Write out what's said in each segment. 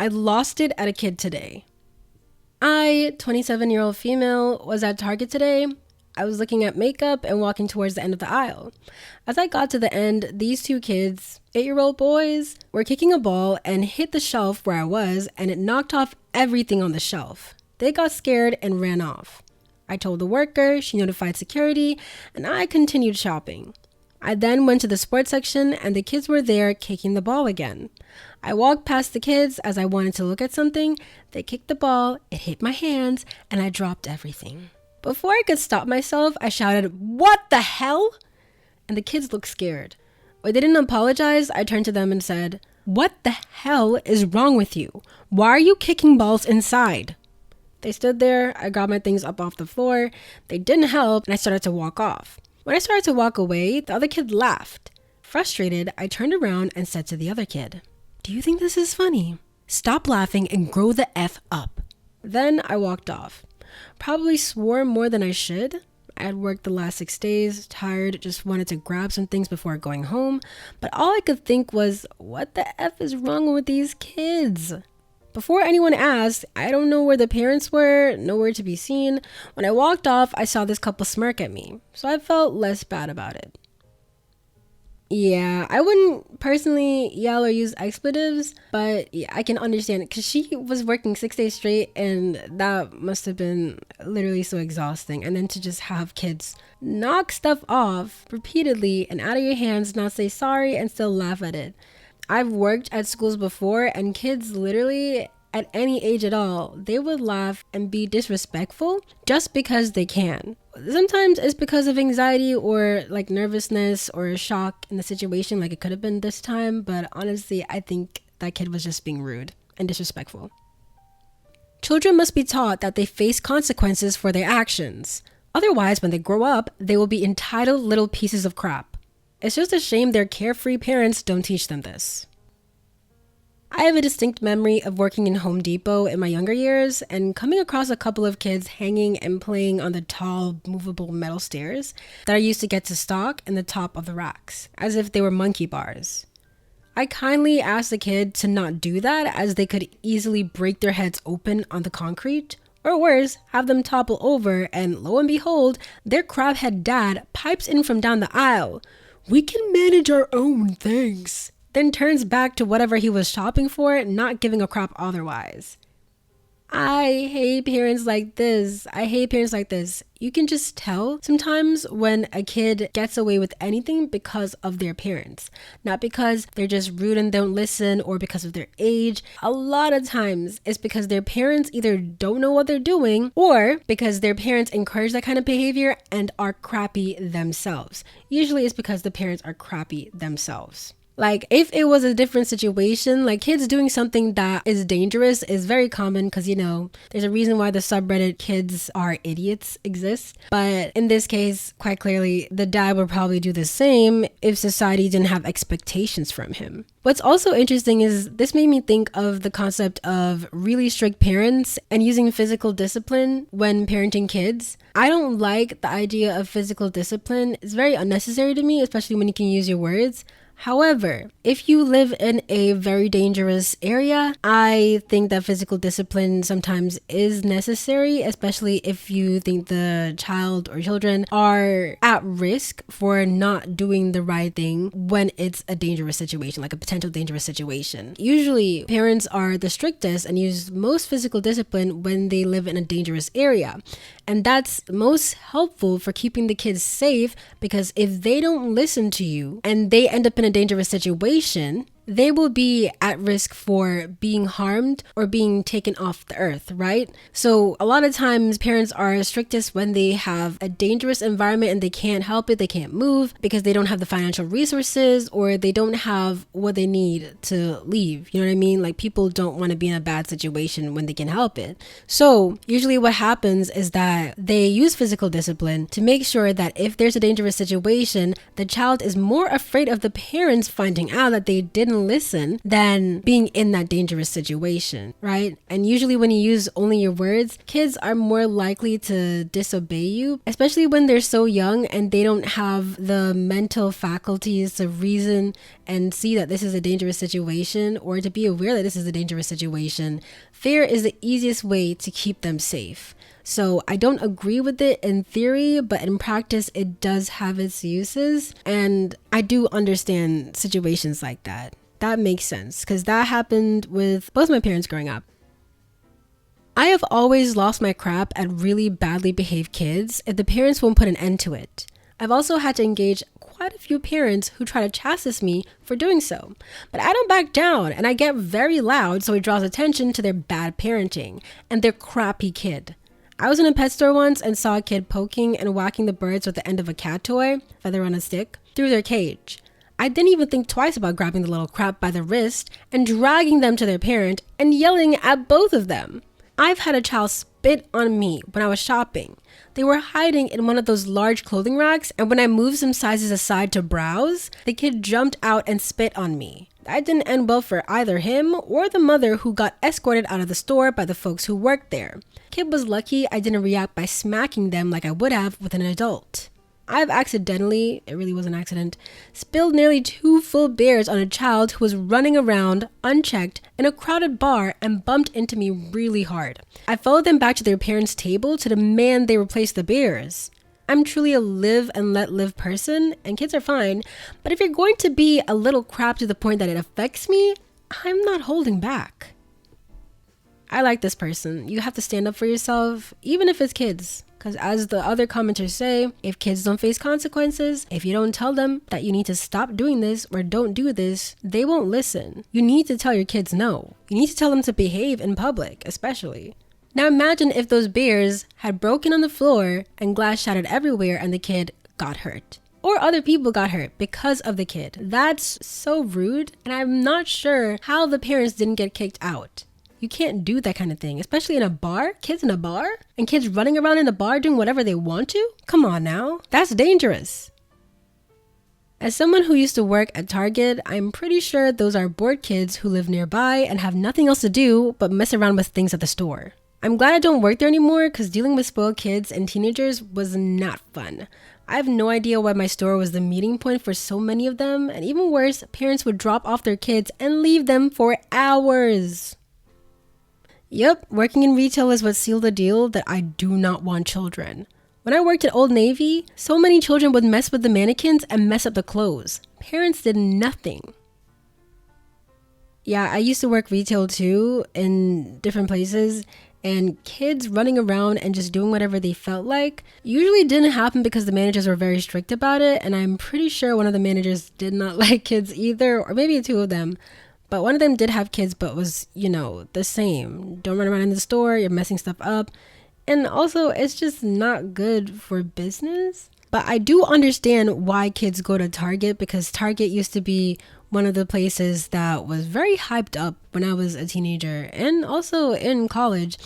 I lost it at a kid today. I, 27-year-old female, was at Target today. I was looking at makeup and walking towards the end of the aisle. As I got to the end, these two kids, 8-year-old boys, were kicking a ball and hit the shelf where I was, and it knocked off everything on the shelf. They got scared and ran off. I told the worker, she notified security, and I continued shopping. I then went to the sports section and the kids were there kicking the ball again. I walked past the kids as I wanted to look at something. They kicked the ball, it hit my hands, and I dropped everything. Before I could stop myself, I shouted, "What the hell?" And the kids looked scared. When they didn't apologize, I turned to them and said, "What the hell is wrong with you? Why are you kicking balls inside?" They stood there, I got my things up off the floor, they didn't help, and I started to walk off. When I started to walk away, the other kid laughed. Frustrated, I turned around and said to the other kid, "Do you think this is funny? Stop laughing and grow the F up." Then I walked off. Probably swore more than I should. I had worked the last 6 days, tired, just wanted to grab some things before going home. But all I could think was, what the F is wrong with these kids? Before anyone asked, I don't know where the parents were, nowhere to be seen. When I walked off, I saw this couple smirk at me, so I felt less bad about it. Yeah, I wouldn't personally yell or use expletives, but yeah, I can understand it because she was working 6 days straight and that must have been literally so exhausting. And then to just have kids knock stuff off repeatedly and out of your hands, not say sorry and still laugh at it. I've worked at schools before and kids literally at any age at all, they would laugh and be disrespectful just because they can. Sometimes it's because of anxiety or like nervousness or shock in the situation, like it could have been this time, but honestly, I think that kid was just being rude and disrespectful. Children must be taught that they face consequences for their actions. Otherwise, when they grow up, they will be entitled little pieces of crap. It's just a shame their carefree parents don't teach them this. I have a distinct memory of working in Home Depot in my younger years and coming across a couple of kids hanging and playing on the tall, movable metal stairs that I used to get to stock in the top of the racks, as if they were monkey bars. I kindly asked the kid to not do that as they could easily break their heads open on the concrete, or worse, have them topple over and lo and behold, their crabhead dad pipes in from down the aisle. "We can manage our own, thanks." Then turns back to whatever he was shopping for, not giving a crap otherwise. I hate parents like this. You can just tell sometimes when a kid gets away with anything because of their parents, not because they're just rude and don't listen or because of their age. A lot of times it's because their parents either don't know what they're doing or because their parents encourage that kind of behavior and are crappy themselves. Usually it's because the parents are crappy themselves. Like, if it was a different situation, like kids doing something that is dangerous is very common because, there's a reason why the subreddit kids are idiots exists. But in this case, quite clearly, the dad would probably do the same if society didn't have expectations from him. What's also interesting is this made me think of the concept of really strict parents and using physical discipline when parenting kids. I don't like the idea of physical discipline. It's very unnecessary to me, especially when you can use your words. However, if you live in a very dangerous area, I think that physical discipline sometimes is necessary, especially if you think the child or children are at risk for not doing the right thing when it's a dangerous situation, like a potential dangerous situation. Usually, parents are the strictest and use most physical discipline when they live in a dangerous area. And that's most helpful for keeping the kids safe because if they don't listen to you and they end up in a dangerous situation, they will be at risk for being harmed or being taken off the earth, right? So a lot of times parents are strictest when they have a dangerous environment and they can't help it, they can't move because they don't have the financial resources or they don't have what they need to leave. You know what I mean? Like people don't want to be in a bad situation when they can help it. So usually what happens is that they use physical discipline to make sure that if there's a dangerous situation, the child is more afraid of the parents finding out that they didn't and listen than being in that dangerous situation, right? And usually when you use only your words, kids are more likely to disobey you, especially when they're so young and they don't have the mental faculties to reason and see that this is a dangerous situation, or to be aware that this is a dangerous situation. Fear is the easiest way to keep them safe. So I don't agree with it in theory, but in practice, it does have its uses. And I do understand situations like that. That makes sense because that happened with both my parents growing up. I have always lost my crap at really badly behaved kids if the parents won't put an end to it. I've also had to engage quite a few parents who try to chastise me for doing so. But I don't back down and I get very loud so it draws attention to their bad parenting and their crappy kid. I was in a pet store once and saw a kid poking and whacking the birds with the end of a cat toy, feather on a stick, through their cage. I didn't even think twice about grabbing the little crap by the wrist and dragging them to their parent and yelling at both of them. I've had a child spit on me when I was shopping. They were hiding in one of those large clothing racks, and when I moved some sizes aside to browse, the kid jumped out and spit on me. That didn't end well for either him or the mother, who got escorted out of the store by the folks who worked there. Kid was lucky I didn't react by smacking them like I would have with an adult. I've accidentally, it really was an accident, spilled nearly 2 full beers on a child who was running around unchecked in a crowded bar and bumped into me really hard. I followed them back to their parents' table to demand they replace the beers. I'm truly a live and let live person, and kids are fine, but if you're going to be a little crap to the point that it affects me, I'm not holding back. I like this person. You have to stand up for yourself, even if it's kids. Because as the other commenters say, if kids don't face consequences, if you don't tell them that you need to stop doing this or don't do this, they won't listen. You need to tell your kids no. You need to tell them to behave in public, especially. Now imagine if those beers had broken on the floor and glass shattered everywhere and the kid got hurt. Or other people got hurt because of the kid. That's so rude, and I'm not sure how the parents didn't get kicked out. You can't do that kind of thing, especially in a bar. Kids in a bar? And kids running around in the bar doing whatever they want to? Come on now. That's dangerous. As someone who used to work at Target, I'm pretty sure those are bored kids who live nearby and have nothing else to do but mess around with things at the store. I'm glad I don't work there anymore because dealing with spoiled kids and teenagers was not fun. I have no idea why my store was the meeting point for so many of them, and even worse, parents would drop off their kids and leave them for hours. Yep, working in retail is what sealed the deal that I do not want children. When I worked at Old Navy, so many children would mess with the mannequins and mess up the clothes. Parents did nothing. Yeah, I used to work retail too, in different places, and kids running around and just doing whatever they felt like usually didn't happen because the managers were very strict about it, and I'm pretty sure one of the managers did not like kids either, or maybe 2 of them. But one of them did have kids, but was, the same. Don't run around in the store, you're messing stuff up. And also, it's just not good for business. But I do understand why kids go to Target, because Target used to be one of the places that was very hyped up when I was a teenager and also in college.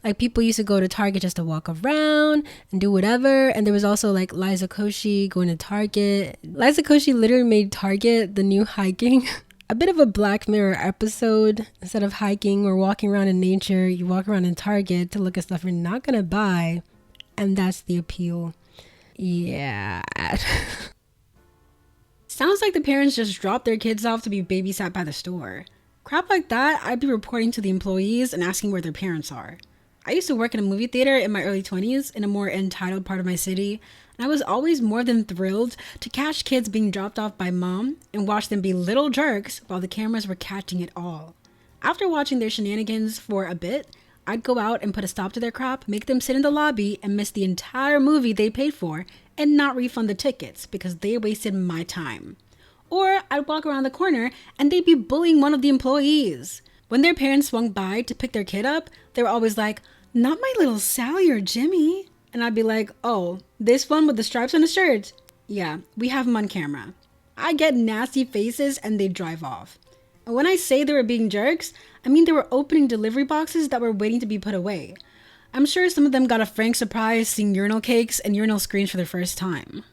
Like, people used to go to Target just to walk around and do whatever. And there was also like Liza Koshy going to Target. Liza Koshy literally made Target the new hiking. A bit of a Black Mirror episode. Instead of hiking or walking around in nature, you walk around in Target to look at stuff you're not gonna buy. And that's the appeal. Yeah. Sounds like the parents just dropped their kids off to be babysat by the store. Crap like that, I'd be reporting to the employees and asking where their parents are. I used to work in a movie theater in my early 20s in a more entitled part of my city, and I was always more than thrilled to catch kids being dropped off by mom and watch them be little jerks while the cameras were catching it all. After watching their shenanigans for a bit, I'd go out and put a stop to their crap, make them sit in the lobby and miss the entire movie they paid for and not refund the tickets because they wasted my time. Or I'd walk around the corner and they'd be bullying one of the employees. When their parents swung by to pick their kid up, they were always like, "Not my little Sally or Jimmy." And I'd be like, "Oh, this one with the stripes on his shirt? Yeah, we have him on camera." I get nasty faces and they drive off. And when I say they were being jerks, I mean they were opening delivery boxes that were waiting to be put away. I'm sure some of them got a frank surprise seeing urinal cakes and urinal screens for the first time.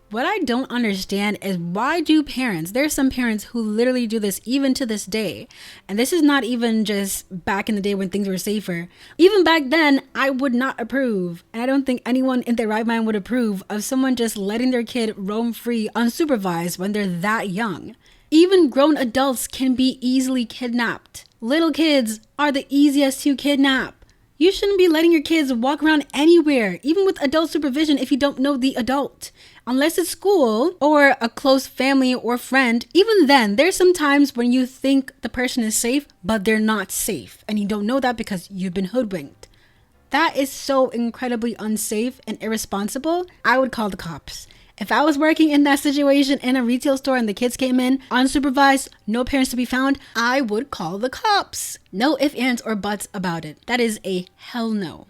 What I don't understand is why do parents, there's some parents who literally do this even to this day. And this is not even just back in the day when things were safer. Even back then, I would not approve. And I don't think anyone in their right mind would approve of someone just letting their kid roam free unsupervised when they're that young. Even grown adults can be easily kidnapped. Little kids are the easiest to kidnap. You shouldn't be letting your kids walk around anywhere, even with adult supervision if you don't know the adult. Unless it's school or a close family or friend, even then, there's some times when you think the person is safe, but they're not safe. And you don't know that because you've been hoodwinked. That is so incredibly unsafe and irresponsible. I would call the cops. If I was working in that situation in a retail store and the kids came in, unsupervised, no parents to be found, I would call the cops. No ifs, ands, or buts about it. That is a hell no.